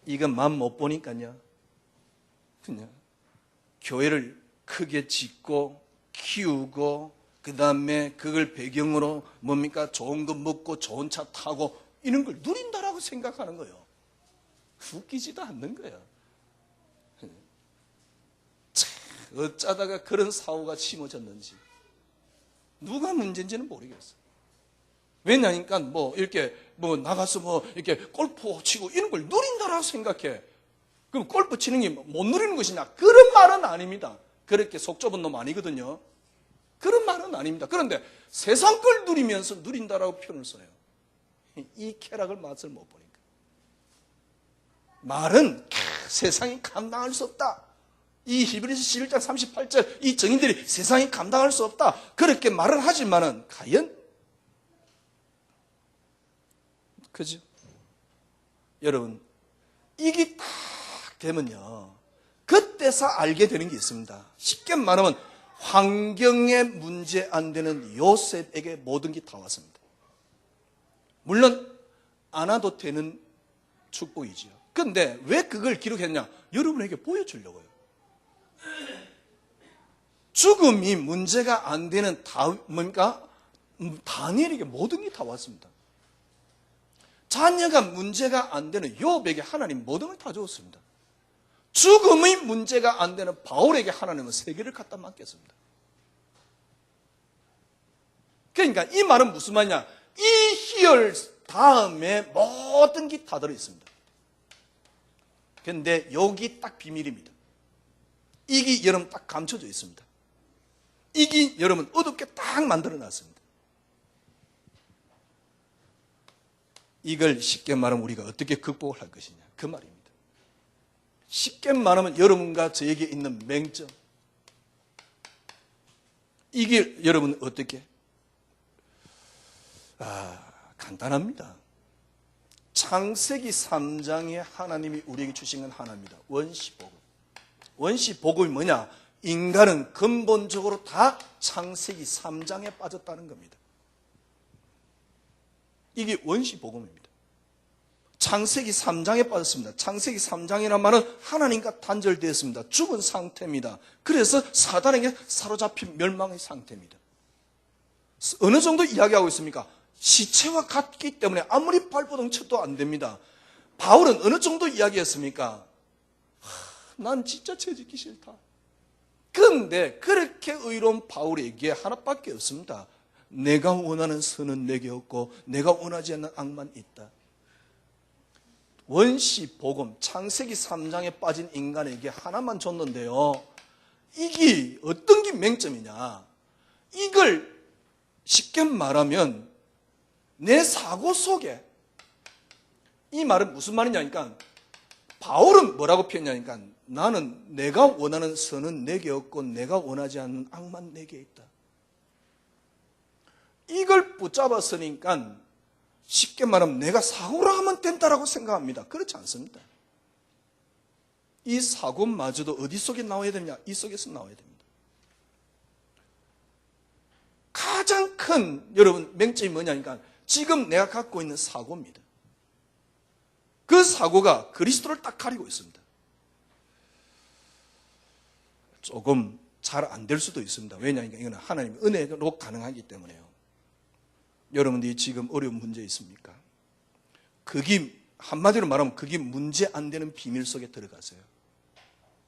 이건 맘 못 보니까요. 그냥 교회를 크게 짓고 키우고 그 다음에 그걸 배경으로 뭡니까? 좋은 거 먹고 좋은 차 타고 이런 걸 누린다라고 생각하는 거예요. 웃기지도 않는 거예요. 어쩌다가 그런 사고가 심어졌는지 누가 문제인지는 모르겠어요. 왜냐니까 이렇게 나가서 이렇게 골프 치고 이런 걸 누린다라고 생각해. 그럼 골프 치는 게 못 누리는 것이냐? 그런 말은 아닙니다. 그렇게 속 좁은 놈 아니거든요. 그런 말은 아닙니다. 그런데 세상 걸 누리면서 누린다라고 표현을 써요. 이 쾌락을 맛을 못 보니까. 말은 세상이 감당할 수 없다. 이 히브리서 11장 38절 이 정인들이 세상이 감당할 수 없다. 그렇게 말을 하지만은 과연 그죠? 여러분 이게 딱 되면요. 그때서 알게 되는 게 있습니다. 쉽게 말하면 환경에 문제 안 되는 요셉에게 모든 게 다 왔습니다. 물론 안 와도 되는 축복이지요. 그런데 왜 그걸 기록했냐? 여러분에게 보여주려고요. 죽음이 문제가 안 되는 다니엘에게 모든 게 다 왔습니다. 자녀가 문제가 안 되는 욥에게 하나님 모든 걸 다 주었습니다. 죽음의 문제가 안 되는 바울에게 하나님은 세계를 갖다 맡겼습니다. 그러니까 이 말은 무슨 말이냐? 이 희열 다음에 모든 게 다 들어있습니다. 그런데 여기 딱 비밀입니다. 이게 여러분 딱 감춰져 있습니다. 이게 여러분 어둡게 딱 만들어놨습니다. 이걸 쉽게 말하면 우리가 어떻게 극복을 할 것이냐 그 말입니다. 쉽게 말하면 여러분과 저에게 있는 맹점 이게 여러분 어떻게? 간단합니다. 창세기 3장에 하나님이 우리에게 주신 건 하나입니다. 원시복음. 원시복음이 뭐냐? 인간은 근본적으로 다 창세기 3장에 빠졌다는 겁니다. 이게 원시복음입니다. 창세기 3장에 빠졌습니다. 창세기 3장이라는 말은 하나님과 단절되었습니다. 죽은 상태입니다. 그래서 사단에게 사로잡힌 멸망의 상태입니다. 어느 정도 이야기하고 있습니까? 시체와 같기 때문에 아무리 발버둥 쳐도 안 됩니다. 바울은 어느 정도 이야기했습니까? 난 진짜 죄 짓기 싫다. 그런데 그렇게 의로운 바울에게 하나밖에 없습니다. 내가 원하는 선은 내게 없고 내가 원하지 않는 악만 있다. 원시 복음 창세기 3장에 빠진 인간에게 하나만 줬는데요, 이게 어떤 게 맹점이냐, 이걸 쉽게 말하면 내 사고 속에, 이 말은 무슨 말이냐니까, 바울은 뭐라고 표현하냐니까, 나는 내가 원하는 선은 내게 없고 내가 원하지 않는 악만 내게 있다. 이걸 붙잡았으니까 쉽게 말하면 내가 사고를 하면 된다라고 생각합니다. 그렇지 않습니다. 이 사고마저도 어디 속에 나와야 되느냐? 이 속에서 나와야 됩니다. 가장 큰 여러분 맹점이 뭐냐니까, 지금 내가 갖고 있는 사고입니다. 그 사고가 그리스도를 딱 가리고 있습니다. 조금 잘 안 될 수도 있습니다. 왜냐하니까 이거는 하나님의 은혜로 가능하기 때문에요. 여러분들이 지금 어려운 문제 있습니까? 그게 한마디로 말하면 그게 문제 안 되는 비밀 속에 들어가세요.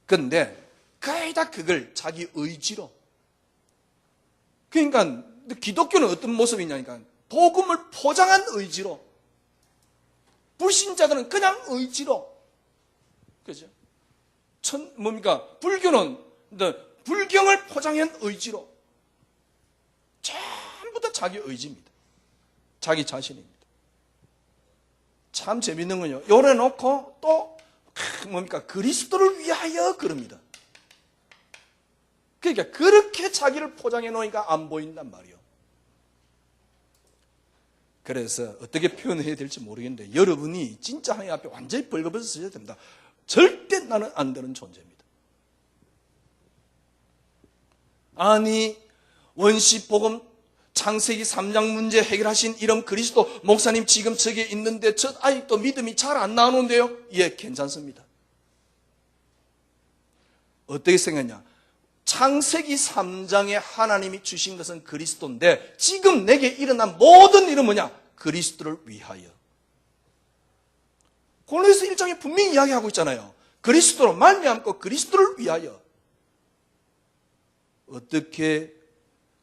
그런데 거의 다 그걸 자기 의지로, 그러니까 기독교는 어떤 모습이냐니까, 복음을 포장한 의지로, 불신자들은 그냥 의지로, 그죠? 불교는 불경을 포장한 의지로, 전부 다 자기 의지입니다. 자기 자신입니다. 참 재밌는 건요, 요래놓고 또 그리스도를 위하여 그럽니다. 그러니까 그렇게 자기를 포장해 놓으니까 안 보인단 말이에요. 그래서 어떻게 표현해야 될지 모르겠는데, 여러분이 진짜 하나님 앞에 완전히 벌거벗어 서야 됩니다. 절대 나는 안 되는 존재입니다. 아니, 원시복음 창세기 3장 문제 해결하신 이런 그리스도 목사님 지금 저기 있는데 저 아직도 믿음이 잘 안 나오는데요? 예, 괜찮습니다. 어떻게 생각하냐? 창세기 3장에 하나님이 주신 것은 그리스도인데, 지금 내게 일어난 모든 일은 뭐냐? 그리스도를 위하여. 고린도서 1장에 분명히 이야기하고 있잖아요. 그리스도로 말미암고 그리스도를 위하여. 어떻게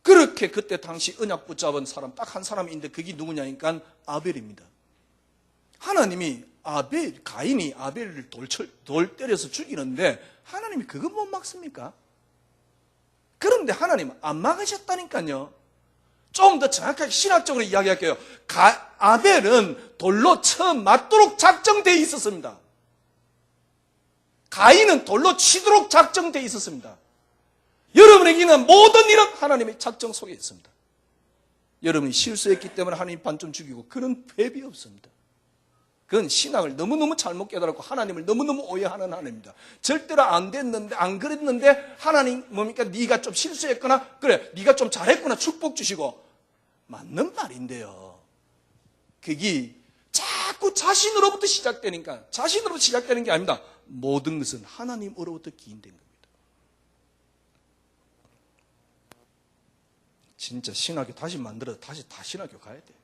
그렇게 그때 당시 언약 붙잡은 사람 딱 한 사람인데, 그게 누구냐니까 아벨입니다. 하나님이 가인이 아벨을 돌 때려서 죽이는데 하나님이 그거 못 막습니까? 그런데 하나님은 안 막으셨다니까요. 좀 더 정확하게 신학적으로 이야기할게요. 아벨은 돌로 처음 맞도록 작정되어 있었습니다. 가인은 돌로 치도록 작정되어 있었습니다. 여러분에게는 모든 일은 하나님의 작정 속에 있습니다. 여러분이 실수했기 때문에 하나님 반쯤 죽이고, 그런 법이 없습니다. 그건 신학을 너무너무 잘못 깨달았고 하나님을 너무너무 오해하는 하나님입니다. 절대로 안 됐는데, 안 그랬는데 하나님 뭡니까? 네가 좀 실수했거나, 그래 네가 좀 잘했구나 축복 주시고. 맞는 말인데요, 그게 자꾸 자신으로부터 시작되니까, 자신으로부터 시작되는 게 아닙니다. 모든 것은 하나님으로부터 기인된 겁니다. 진짜 신학교 다시 만들어서 다시 다 신학교 가야 돼.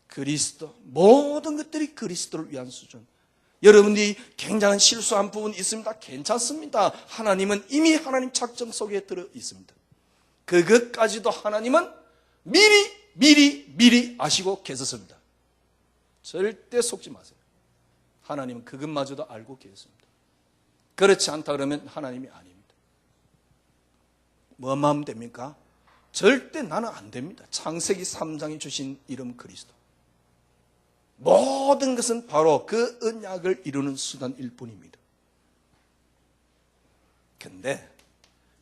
그리스도, 모든 것들이 그리스도를 위한 수준. 여러분들이 굉장한 실수한 부분이 있습니다. 괜찮습니다. 하나님은 이미 하나님 작정 속에 들어 있습니다. 그것까지도 하나님은 미리 아시고 계셨습니다. 절대 속지 마세요. 하나님은 그것마저도 알고 계십니다. 그렇지 않다 그러면 하나님이 아닙니다. 뭐만 하면 됩니까? 절대 나는 안 됩니다. 창세기 3장이 주신 이름 그리스도. 모든 것은 바로 그 언약을 이루는 수단일 뿐입니다. 그런데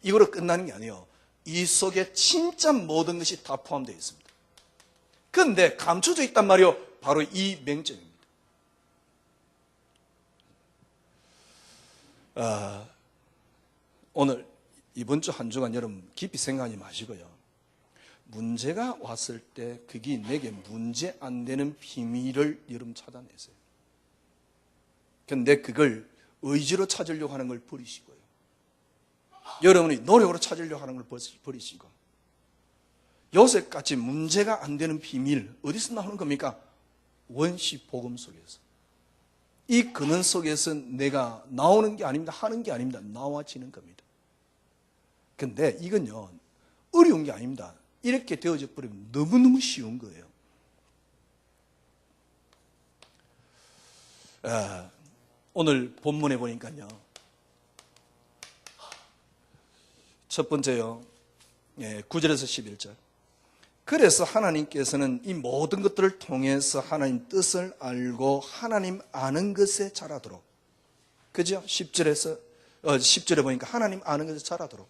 이거로 끝나는 게 아니에요. 이 속에 진짜 모든 것이 다 포함되어 있습니다. 그런데 감춰져 있단 말이에요. 바로 이 맹점입니다. 오늘 이번 주 한 주간 여러분 깊이 생각하지 마시고요. 문제가 왔을 때 그게 내게 문제 안 되는 비밀을 여러분 찾아내세요. 그런데 그걸 의지로 찾으려고 하는 걸 버리시고요. 여러분이 노력으로 찾으려고 하는 걸 버리시고, 요새까지 문제가 안 되는 비밀 어디서 나오는 겁니까? 원시 복음 속에서. 이 근원 속에서 내가 나오는 게 아닙니다. 하는 게 아닙니다. 나와지는 겁니다. 그런데 이건요, 어려운 게 아닙니다. 이렇게 되어져 버리면 너무너무 쉬운 거예요. 오늘 본문에 보니까요, 첫 번째요, 9절에서 11절. 그래서 하나님께서는 이 모든 것들을 통해서 하나님 뜻을 알고 하나님 아는 것에 자라도록, 그죠? 10절에 보니까 하나님 아는 것에 자라도록.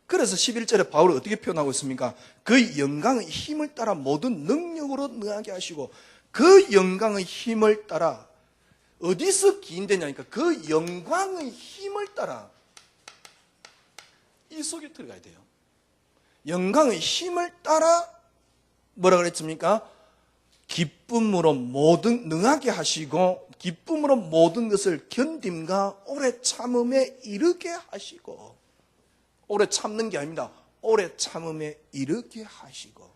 그래서 11절에 바울이 어떻게 표현하고 있습니까? 그 영광의 힘을 따라 모든 능력으로 능하게 하시고, 그 영광의 힘을 따라 어디서 기인되냐니까 그 영광의 힘을 따라 이 속에 들어가야 돼요. 영광의 힘을 따라 뭐라 그랬습니까? 기쁨으로 모든 능하게 하시고 기쁨으로 모든 것을 견딤과 오래 참음에 이르게 하시고, 오래 참는 게 아닙니다. 오래 참음에 이르게 하시고.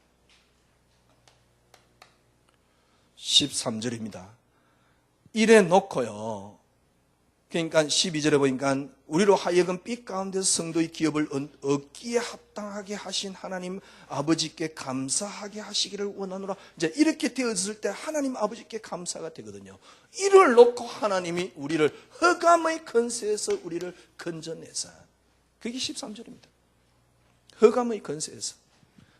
13절입니다. 이래 놓고요, 그러니까 12절에 보니까 우리로 하여금 빛 가운데서 성도의 기업을 얻기에 합당하게 하신 하나님 아버지께 감사하게 하시기를 원하노라. 이제 이렇게 되었을 때 하나님 아버지께 감사가 되거든요. 이를 놓고 하나님이 우리를 흑암의 권세에서 우리를 건져내사. 그게 13절입니다. 흑암의 권세에서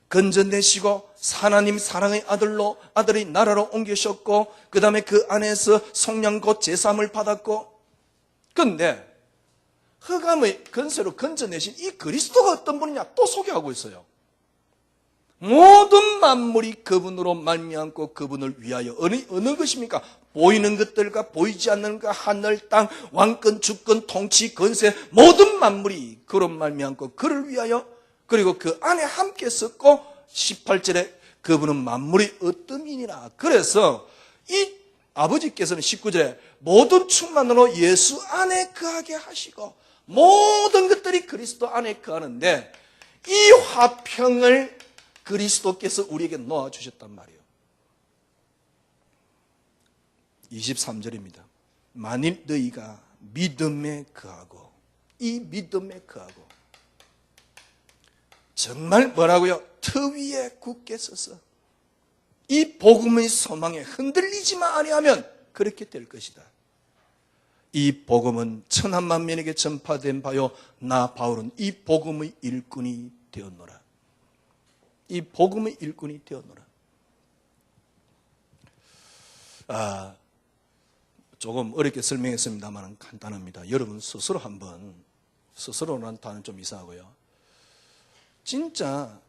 건져내시고 하나님 사랑의 아들로 아들의 나라로 옮기셨고, 그 다음에 그 안에서 성령 곧 제사함을 받았고, 그런데 흑암의 권세로 건져내신 이 그리스도가 어떤 분이냐 또 소개하고 있어요. 모든 만물이 그분으로 말미암고 그분을 위하여. 어느 것입니까? 보이는 것들과 보이지 않는 것, 하늘 땅 왕권 주권 통치 권세 모든 만물이 그로 말미암고 그를 위하여, 그리고 그 안에 함께 섰고, 18절에 그분은 만물의 어뜸이니라. 그래서 이 아버지께서는 19절에 모든 충만으로 예수 안에 거하게 하시고, 모든 것들이 그리스도 안에 거하는데 이 화평을 그리스도께서 우리에게 놓아주셨단 말이에요. 23절입니다. 만일 너희가 믿음에 거하고, 이 믿음에 거하고, 정말 뭐라고요? 터 위에 굳게 서서 이 복음의 소망에 흔들리지만 아니하면 그렇게 될 것이다. 이 복음은 천한만민에게 전파된 바요, 나 바울은 이 복음의 일꾼이 되었노라. 이 복음의 일꾼이 되었노라. 조금 어렵게 설명했습니다만 간단합니다. 여러분 스스로 한번, 스스로라는 단어는 좀 이상하고요, 진짜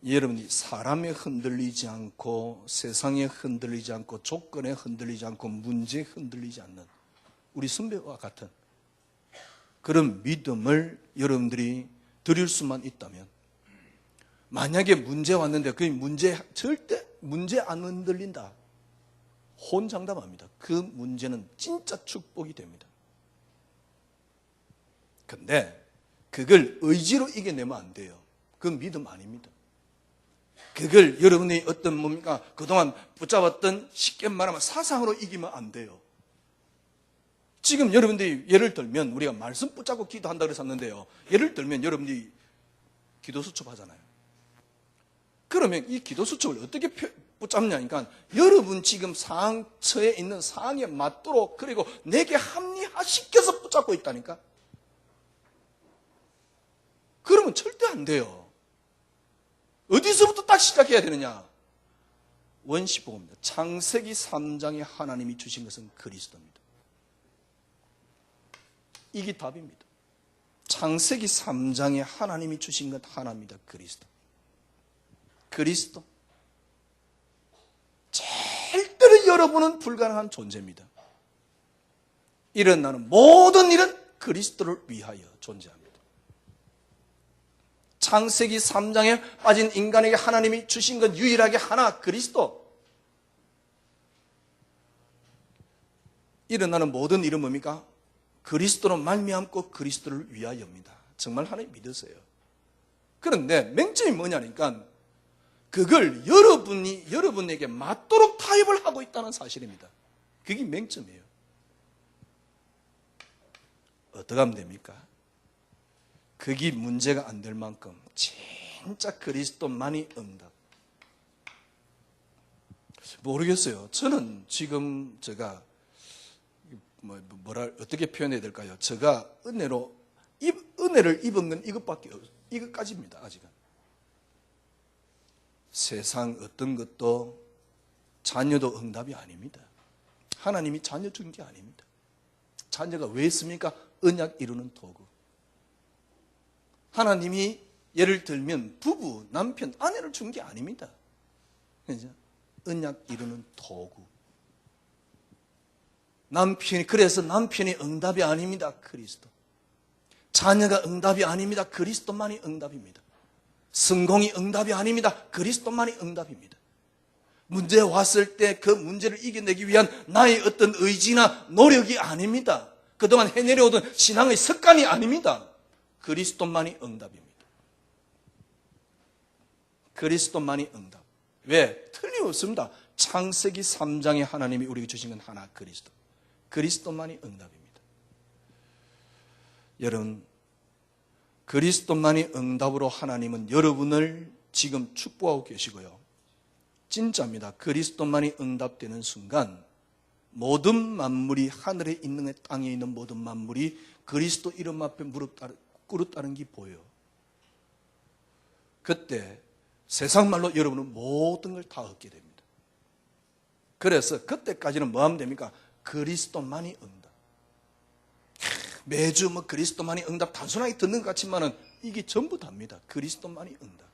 여러분이 사람에 흔들리지 않고, 세상에 흔들리지 않고, 조건에 흔들리지 않고, 문제에 흔들리지 않는 우리 선배와 같은 그런 믿음을 여러분들이 드릴 수만 있다면, 만약에 문제 왔는데 그 문제 절대 문제 안 흔들린다, 혼장담합니다. 그 문제는 진짜 축복이 됩니다. 근데 그걸 의지로 이겨내면 안 돼요. 그건 믿음 아닙니다. 그걸 여러분이 어떤 뭡니까? 그동안 붙잡았던, 쉽게 말하면 사상으로 이기면 안 돼요. 지금 여러분들이 예를 들면 우리가 말씀 붙잡고 기도한다고 했었는데요, 예를 들면 여러분들이 기도 수첩하잖아요. 그러면 이 기도 수첩을 어떻게 붙잡냐니까, 여러분 지금 상처에 있는 상황에 맞도록, 그리고 내게 합리화시켜서 붙잡고 있다니까. 그러면 절대 안 돼요. 어디서부터 딱 시작해야 되느냐? 원시복음입니다. 창세기 3장에 하나님이 주신 것은 그리스도입니다. 이게 답입니다. 창세기 3장에 하나님이 주신 것 하나입니다. 그리스도. 그리스도. 절대로 여러분은 불가능한 존재입니다. 일어나는 모든 일은 그리스도를 위하여 존재합니다. 창세기 3장에 빠진 인간에게 하나님이 주신 건 유일하게 하나, 그리스도. 일어나는 모든 일은 뭡니까? 그리스도로 말미암고 그리스도를 위하여입니다. 정말 하나님 믿으세요. 그런데 맹점이 뭐냐니까, 그걸 여러분에게 맞도록 타협을 하고 있다는 사실입니다. 그게 맹점이에요. 어떻게 하면 됩니까? 그게 문제가 안 될 만큼 진짜 그리스도만이 응답. 모르겠어요. 저는 지금 제가 어떻게 표현해야 될까요? 제가 은혜를 입은 건 이것까지입니다. 아직은. 세상 어떤 것도 자녀도 응답이 아닙니다. 하나님이 자녀 준 게 아닙니다. 자녀가 왜 있습니까? 언약 이루는 도구. 하나님이 예를 들면 부부, 남편, 아내를 준 게 아닙니다. 그죠? 언약 이루는 도구. 그래서 남편이 응답이 아닙니다. 그리스도. 자녀가 응답이 아닙니다. 그리스도만이 응답입니다. 성공이 응답이 아닙니다. 그리스도만이 응답입니다. 문제 왔을 때 그 문제를 이겨내기 위한 나의 어떤 의지나 노력이 아닙니다. 그동안 해내려오던 신앙의 습관이 아닙니다. 그리스도만이 응답입니다. 그리스도만이 응답. 왜? 틀림없습니다. 창세기 3장에 하나님이 우리에게 주신 건 하나, 그리스도. 그리스도만이 응답입니다. 여러분, 그리스도만이 응답으로 하나님은 여러분을 지금 축복하고 계시고요. 진짜입니다. 그리스도만이 응답되는 순간 모든 만물이, 하늘에 있는 땅에 있는 모든 만물이 그리스도 이름 앞에 무릎 꿇었다는 게 보여요. 그때 세상 말로 여러분은 모든 걸 다 얻게 됩니다. 그래서 그때까지는 뭐 하면 됩니까? 그리스도만이 응답. 매주 그리스도만이 응답 단순하게 듣는 것 같지만은 이게 전부 답니다. 그리스도만이 응답.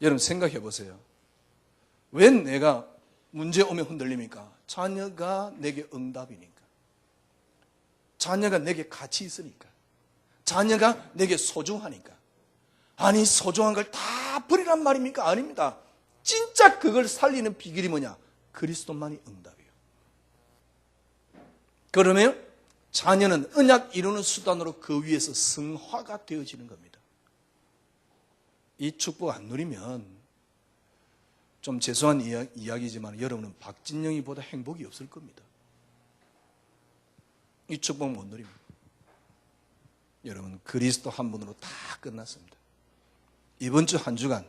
여러분 생각해 보세요. 왜 내가 문제 오면 흔들립니까? 자녀가 내게 응답이니까. 자녀가 내게 가치 있으니까. 자녀가 내게 소중하니까. 아니, 소중한 걸 다 버리란 말입니까? 아닙니다. 진짜 그걸 살리는 비결이 뭐냐? 그리스도만이 응답이에요. 그러면 자녀는 언약 이루는 수단으로 그 위에서 성화가 되어지는 겁니다. 이 축복 안 누리면 좀 죄송한 이야기지만 여러분은 박진영이보다 행복이 없을 겁니다. 이 축복 못 누립니다. 여러분 그리스도 한 분으로 다 끝났습니다. 이번 주 한 주간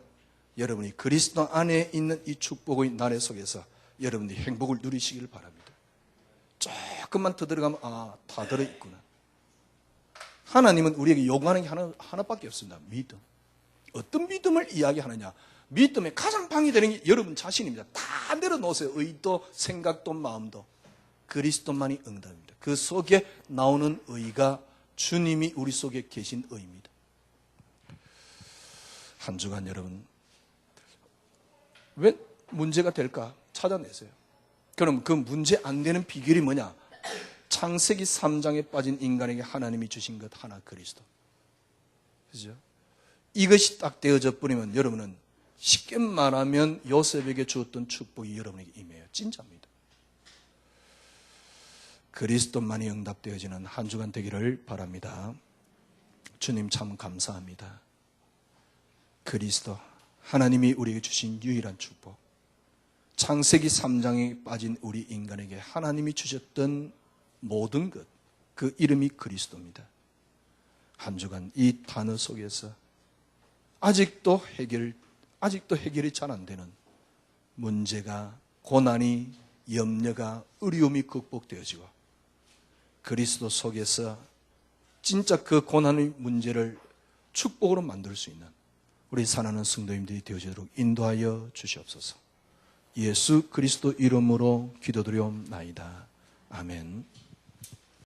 여러분이 그리스도 안에 있는 이 축복의 나래 속에서 여러분들이 행복을 누리시기를 바랍니다. 조금만 더 들어가면 다 들어있구나. 하나님은 우리에게 요구하는 게 하나밖에 없습니다. 믿음. 어떤 믿음을 이야기하느냐? 믿음의 가장 방해되는 게 여러분 자신입니다. 다 내려놓으세요. 의도, 생각도, 마음도. 그리스도만이 응답입니다. 그 속에 나오는 의가 주님이 우리 속에 계신 의입니다. 한 주간 여러분 왜 문제가 될까 찾아내세요. 그럼 그 문제 안 되는 비결이 뭐냐? 창세기 3장에 빠진 인간에게 하나님이 주신 것 하나, 그리스도. 그죠? 이것이 딱 되어져 버리면 여러분은 쉽게 말하면 요셉에게 주었던 축복이 여러분에게 임해요. 진짜입니다. 그리스도만이 응답되어지는 한 주간 되기를 바랍니다. 주님 참 감사합니다. 그리스도, 하나님이 우리에게 주신 유일한 축복. 창세기 3장에 빠진 우리 인간에게 하나님이 주셨던 모든 것, 그 이름이 그리스도입니다. 한 주간 이 단어 속에서 아직도 해결이 잘 안 되는 문제가, 고난이, 염려가, 어려움이 극복되어지고 그리스도 속에서 진짜 그 고난의 문제를 축복으로 만들 수 있는 우리 사랑하는 성도님들이 되어지도록 인도하여 주시옵소서. 예수 그리스도 이름으로 기도드리옵나이다. 아멘.